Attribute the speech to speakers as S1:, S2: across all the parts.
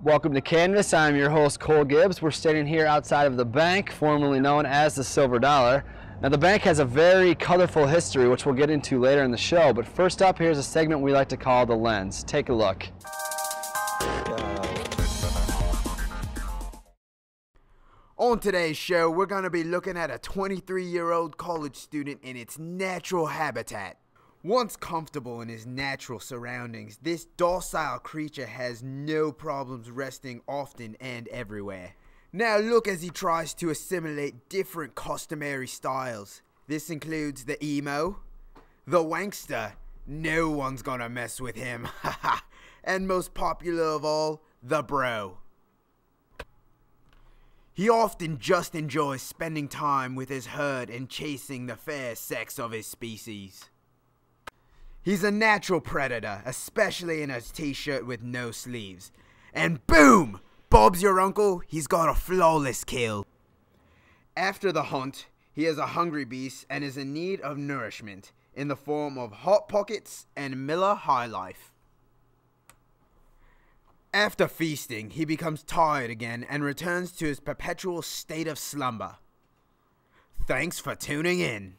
S1: Welcome to Canvas. I'm your host, Koel Gibbs. We're standing here outside of the bank, formerly known as the Silver Dollar. Now, the bank has a very colorful history, which we'll get into later in the show. But first up, here's a segment we like to call The Lens. Take a look.
S2: On today's show, we're going to be looking at a 23-year-old college student in its natural habitat. Once comfortable in his natural surroundings, this docile creature has no problems resting often and everywhere. Now look as he tries to assimilate different customary styles. This includes the emo, the wankster, no one's gonna mess with him, haha, and most popular of all, the bro. He often just enjoys spending time with his herd and chasing the fair sex of his species. He's a natural predator, especially in his t-shirt with no sleeves. And boom! Bob's your uncle, he's got a flawless kill. After the hunt, he is a hungry beast and is in need of nourishment in the form of Hot Pockets and Miller High Life. After feasting, he becomes tired again and returns to his perpetual state of slumber. Thanks for tuning in.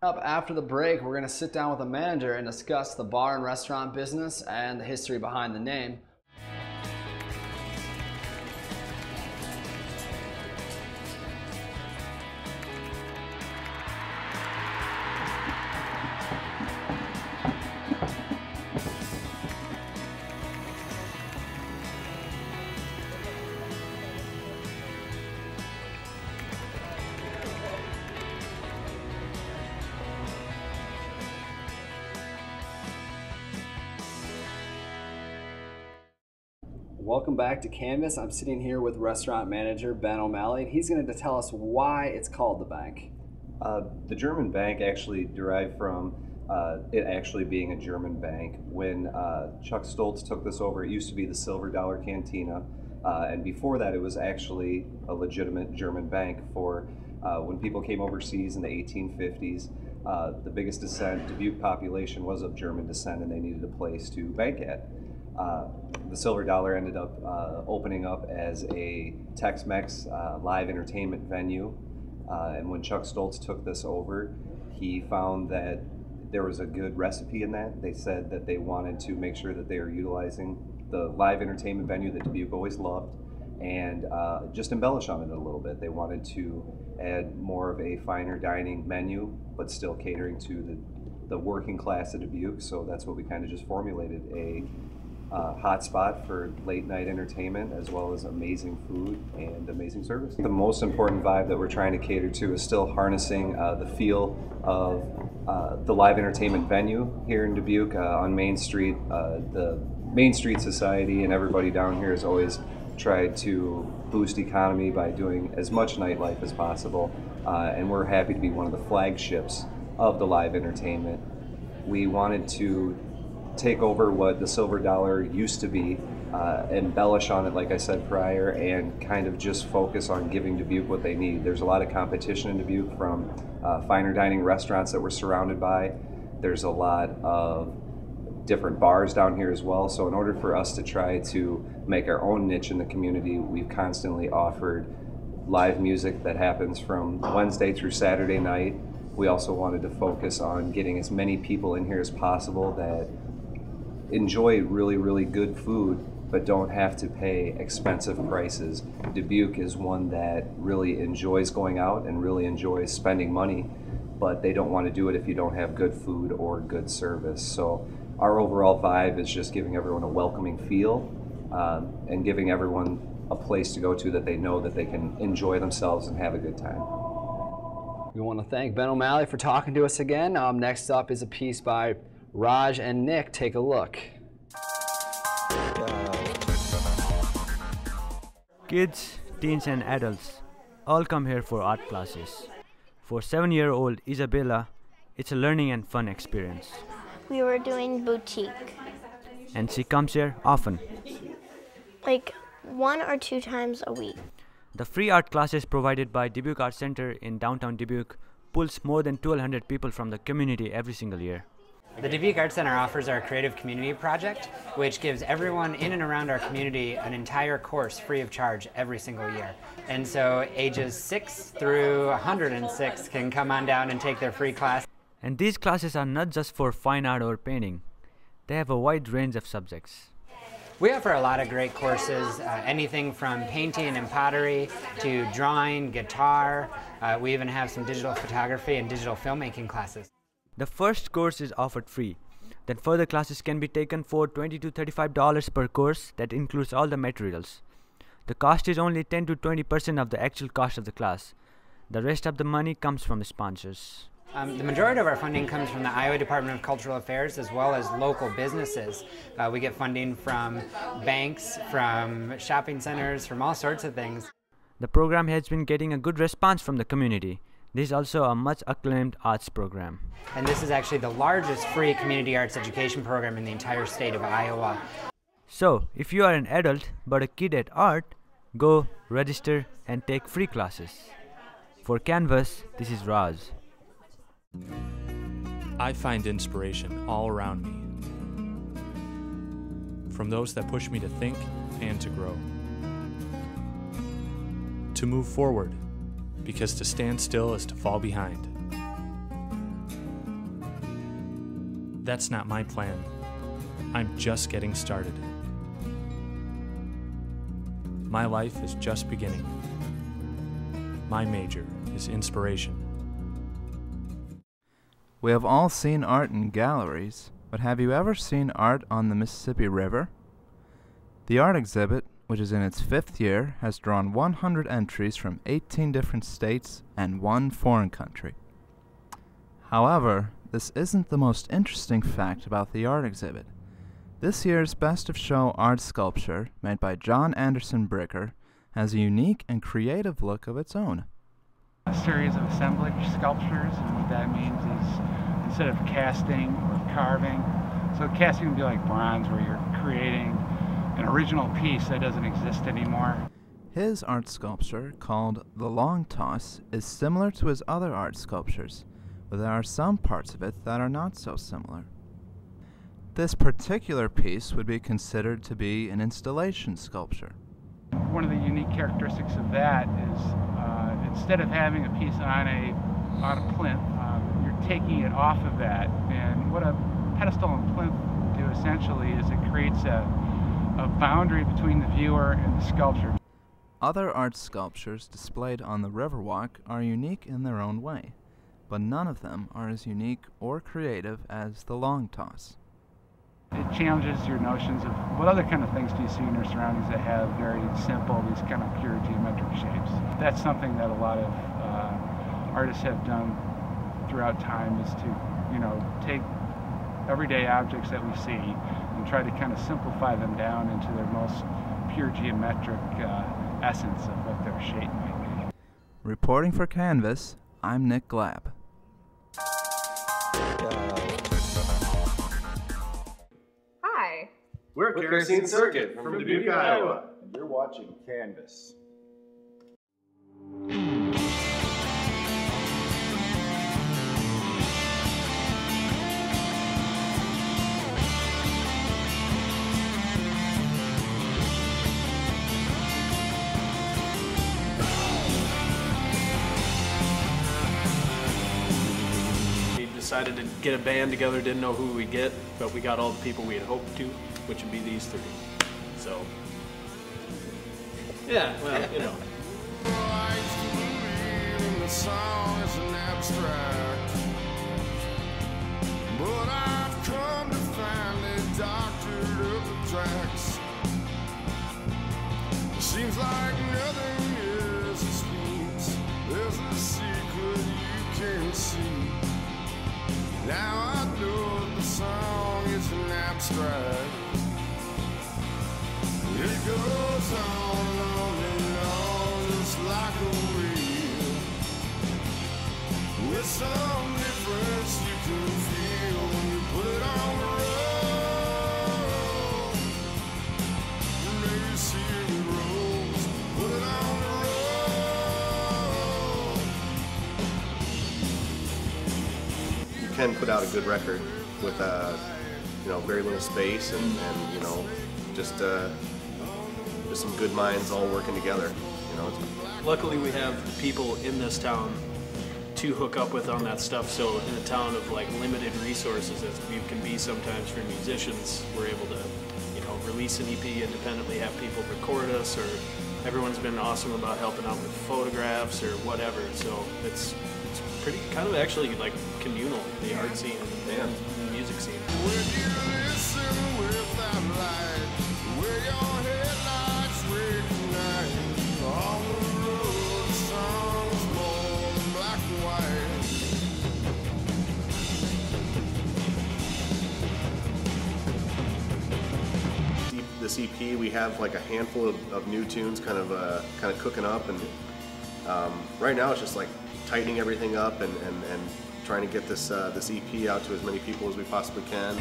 S1: Up after the break, we're going to sit down with a manager and discuss the bar and restaurant business and the history behind the name. Welcome back to Canvas. I'm sitting here with restaurant manager Ben O'Malley. He's going to tell us why it's called the bank.
S3: The German bank actually derived from it actually being a German bank. When Chuck Stoltz took this over, it used to be the Silver Dollar Cantina, and before that it was actually a legitimate German bank for when people came overseas in the 1850s. The biggest Dubuque population was of German descent, and they needed a place to bank at. The Silver Dollar ended up opening up as a Tex-Mex live entertainment venue, and when Chuck Stoltz took this over, he found that there was a good recipe in that. They said that they wanted to make sure that they were utilizing the live entertainment venue that Dubuque always loved and just embellish on it a little bit. They wanted to add more of a finer dining menu, but still catering to the working class of Dubuque, so that's what we kind of just formulated, a hot spot for late night entertainment as well as amazing food and amazing service. The most important vibe that we're trying to cater to is still harnessing the feel of the live entertainment venue here in Dubuque on Main Street. The Main Street Society and everybody down here has always tried to boost economy by doing as much nightlife as possible, and we're happy to be one of the flagships of the live entertainment. We wanted to take over what the Silver Dollar used to be, embellish on it like I said prior, and kind of just focus on giving Dubuque what they need. There's a lot of competition in Dubuque from finer dining restaurants that we're surrounded by. There's a lot of different bars down here as well, so in order for us to try to make our own niche in the community, we've constantly offered live music that happens from Wednesday through Saturday night. We also wanted to focus on getting as many people in here as possible that enjoy really, really good food, but don't have to pay expensive prices. Dubuque is one that really enjoys going out and really enjoys spending money, but they don't want to do it if you don't have good food or good service. So our overall vibe is just giving everyone a welcoming feel and giving everyone a place to go to that they know that they can enjoy themselves and have a good time.
S1: We want to thank Ben O'Malley for talking to us again. Next up is a piece by Raj and Nick. Take a look.
S4: Kids, teens and adults all come here for art classes. For 7-year-old Isabella, it's a learning and fun experience.
S5: We were doing boutique.
S4: And she comes here often.
S5: Like 1 or 2 times a week.
S4: The free art classes provided by Dubuque Art Center in downtown Dubuque pulls more than 1,200 people from the community every single year.
S6: The Dubuque Art Center offers our Creative Community Project, which gives everyone in and around our community an entire course free of charge every single year. And so ages 6 through 106 can come on down and take their free class.
S4: And these classes are not just for fine art or painting. They have a wide range of subjects.
S6: We offer a lot of great courses, anything from painting and pottery to drawing, guitar. We even have some digital photography and digital filmmaking classes.
S4: The first course is offered free. Then further classes can be taken for $20 to $35 per course. That includes all the materials. The cost is only 10 to 20% of the actual cost of the class. The rest of the money comes from the sponsors.
S6: The majority of our funding comes from the Iowa Department of Cultural Affairs as well as local businesses. We get funding from banks, from shopping centers, from all sorts of things.
S4: The program has been getting a good response from the community. This is also a much acclaimed arts program.
S6: And this is actually the largest free community arts education program in the entire state of Iowa.
S4: So, if you are an adult but a kid at art, go register and take free classes. For Canvas, this is Raj.
S7: I find inspiration all around me, from those that push me to think and to grow, to move forward, because to stand still is to fall behind. That's not my plan. I'm just getting started. My life is just beginning. My major is inspiration.
S8: We have all seen art in galleries, but have you ever seen art on the Mississippi River? The art exhibit, which is in its 5th year, has drawn 100 entries from 18 different states and 1 foreign country. However, this isn't the most interesting fact about the art exhibit. This year's Best of Show art sculpture, made by John Anderson Bricker, has a unique and creative look of its own.
S9: A series of assemblage sculptures, and what that means is instead of casting or carving, so casting would be like bronze where you're creating an original piece that doesn't exist anymore.
S8: His art sculpture, called The Long Toss, is similar to his other art sculptures, but there are some parts of it that are not so similar. This particular piece would be considered to be an installation sculpture.
S9: One of the unique characteristics of that is instead of having a piece on a plinth, you're taking it off of that. And what a pedestal and plinth do essentially is it creates a boundary between the viewer and the sculpture.
S8: Other art sculptures displayed on the Riverwalk are unique in their own way, but none of them are as unique or creative as the Long Toss.
S9: It challenges your notions of what other kind of things do you see in your surroundings that have very simple, these kind of pure geometric shapes. That's something that a lot of artists have done throughout time, is to, take everyday objects that we see and try to kind of simplify them down into their most pure geometric essence of what their shape might be.
S8: Reporting for Canvas, I'm Nick Glab.
S10: Hi.
S11: We're Kerosene Circuit from Dubuque, Iowa.
S12: And you're watching Canvas.
S11: Decided to get a band together, didn't know who we'd get, but we got all the people we had hoped to, which would be these 3. So, yeah, well,
S13: The song is an abstract, but I've come to find it doctored up the tracks. It seems like nothing is as sweet. There's a secret you can't see. Now I know the song is an abstract. It goes on and on just like a wheel, with some difference you can feel when you put it on the road. Maybe see it rolls, put it on the road.
S12: You can put out a good record
S14: with you know, very little space and you know, just some good minds all working together. You know.
S11: Luckily, we have people in this town to hook up with on that stuff. So in a town of like limited resources, as we can be sometimes for musicians, we're able to, you know, release an EP independently, have people record us, or everyone's been awesome about helping out with photographs or whatever. So it's pretty kind of actually like communal, the art scene and the music scene.
S13: When you listen without light, where your headlights recognize, on the road the song's more than black and white.
S14: This EP, we have like a handful of new tunes kind of cooking up, and right now it's just like tightening everything up and trying to get this EP out to as many people as we possibly can.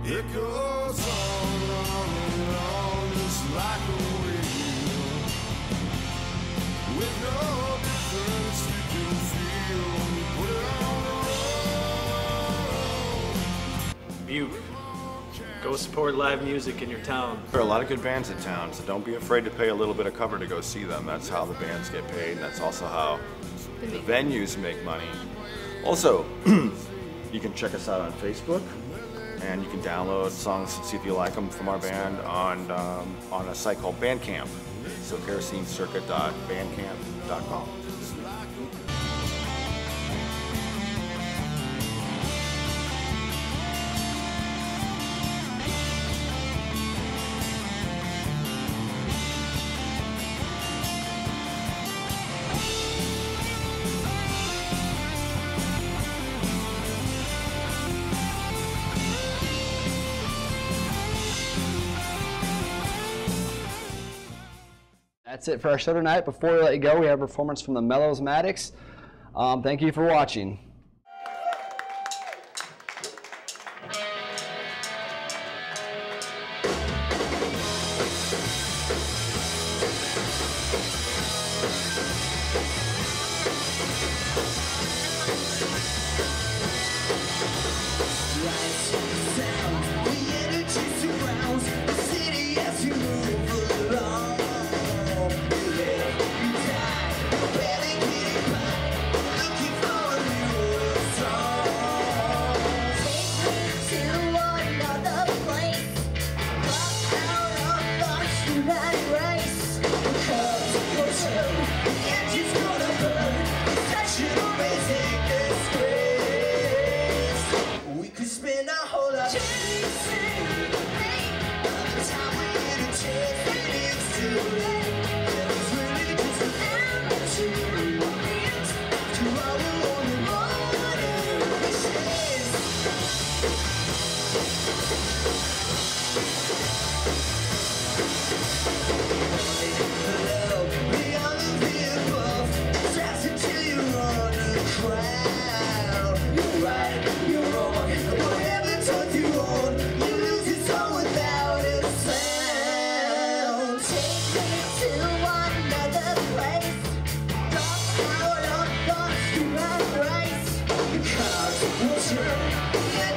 S13: It goes on and on, just like a wheel, with no difference you can feel when you put it on the road.
S11: Dubuque. Go support live music in your town.
S12: There are a lot of good bands in town, so don't be afraid to pay a little bit of cover to go see them. That's how the bands get paid, and that's also how the venues make money. Also, you can check us out on Facebook, and you can download songs and see if you like them from our band on a site called Bandcamp. So kerosenecircuit.bandcamp.com.
S1: That's it for our show tonight. Before we let you go, we have a performance from the Mellowsmatics. Thank you for watching.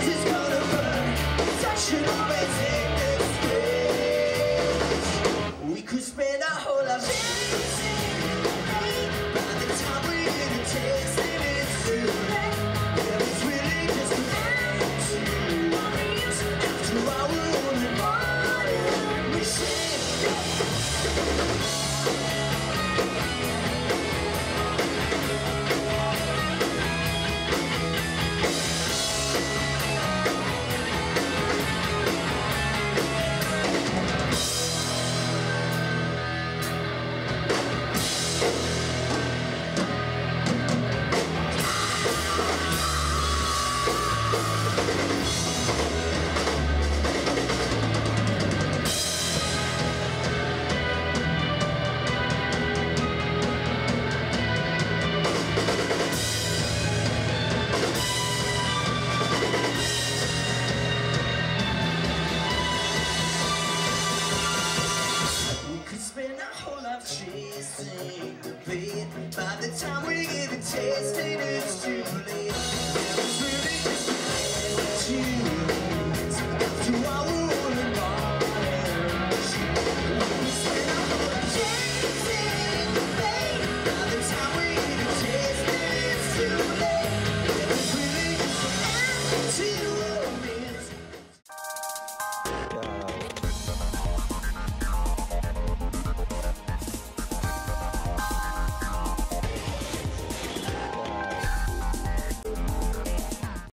S13: Just